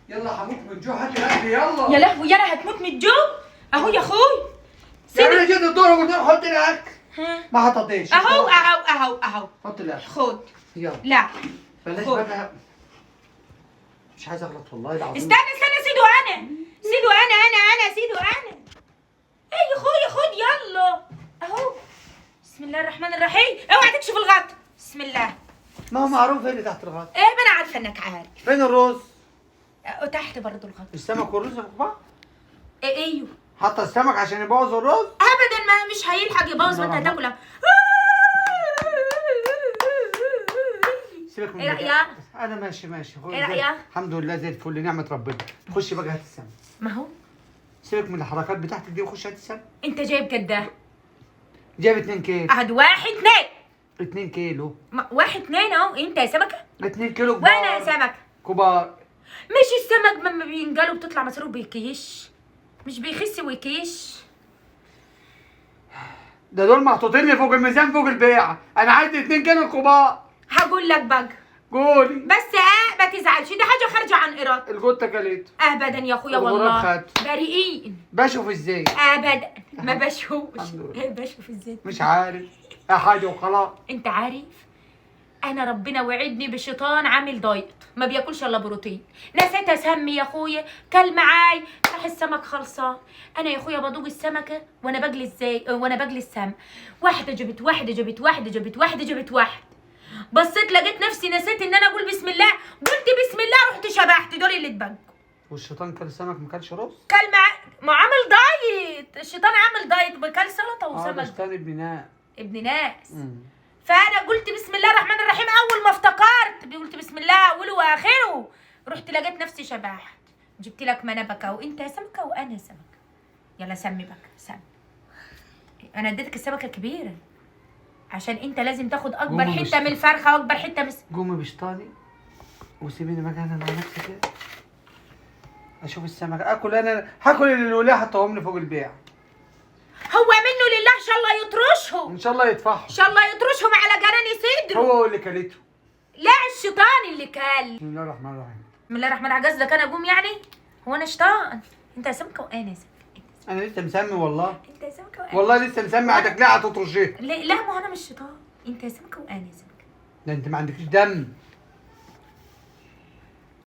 يلا هموت من الجوع، هات الاكل يلا. يا لهوي يانا هتموت من الجوع. اهو يا اخوي يعني انا جيت الدور وقلت له حط الاكل ما حطيتش. اهو حط الاكل خد. يلا لا بلاش خد. بقى، مش عايز اغلط والله العظيم. استنى سيدو انا سيدو انا. ايه يا اخويا خد يلا اهو. بسم الله الرحمن الرحيم. اوعى تكشف الغطا. بسم الله. ما هو معروف ايه اللي تحت الغطا. ايه ما انا عارفه انك عارف. فين الرز؟ تحت برضه الغطا. السمك والرز في بعض؟ ايوه حاطه السمك عشان يبوظ الرز؟ ابدا ما مش هيلحق يبوظ ما انت هتاكلها. سيبك من ايه ده. رأيك؟ انا ماشي ايه رأيك؟ الحمد لله زي الفل، نعمه ربنا. خش بقى هات السمك. ما هو سيبك من الحركات بتاعتك دي وخش هات السمك. انت جايب قد جايب 2 كيلو. احد 1 2. 2 كيلو. 1 2 اهو. انت يا سمكه 2 كيلو كبار. وانا يا سمكه كبار. مش السمك لما بينقلوا بتطلع مسروق بيكيش، مش بيخس ويكيش. ده دول محطوطين لي فوق الميزان فوق البيع، انا عايز 2 كيلو كبار. هقول لك بقى قولي. بس ما تزعلش، دي حاجه خارجه عن ارادتك. القطه كلت. ابدا يا اخويا الغراب والله خد. بريئين. بشوف ازاي؟ ابدا ما بشوفش. الحمد لله. ايه بشوف ازاي؟ مش عارف حاجه وخلاص. انت عارف انا ربنا وعدني بالشيطان عامل دايت ما بياكلش الا بروتين. نسيت اسمي يا اخويا كل معاي راح السمك خلصان. انا يا اخويا بدوق السمكه وانا بجلي ازاي وانا بجلي السم. واحده جبت واحده جبت واحده جبت واحده جبت واحد. بصيت لقيت نفسي نسيت ان انا اقول بسم الله، قلت بسم الله رحت شبحت دول اللي اتبقوا. والشيطان كل سمك ما كلش رز؟ كل ما عامل دايت. الشيطان عامل دايت بكل سلطه ده وسمك. شيطان ابن ناس. ابن ناس. فانا قلت بسم الله الرحمن الرحيم اول ما افتكرت قلت بسم الله اوله واخره رحت لقيت نفسي شبحت. جبت لك منبكه وانت سمكه وانا سمكه. يلا سمي بقى سمي. انا اديتك السمكه الكبيره عشان انت لازم تاخد اكبر حته من الفرخه واكبر حته من قومي بشطاني وسيبيني مكاني مع نفسي كده اشوف السمك. اكل انا هاكل اللي الولايه حطهم لي فوق البيع. هو منه لله ان شاء الله يطرشهم. ان شاء الله يطفحهم. ان شاء الله يطرشهم على جنان صدره. هو اللي كلته. لا الشيطان اللي كل. بسم الله الرحمن الرحيم. بسم الله الرحمن الرحيم. قصدك انا اقوم يعني؟ هو انا شيطان؟ انت سمكه وانا سمكه. انا لسه مسمي والله. انت سمكه وانا والله لسه مسمي. هتاكلها هتطرشيها. لا ما هو انا مش شيطان. انت سمكه وانا سمكه. ده انت ما عندكش دم.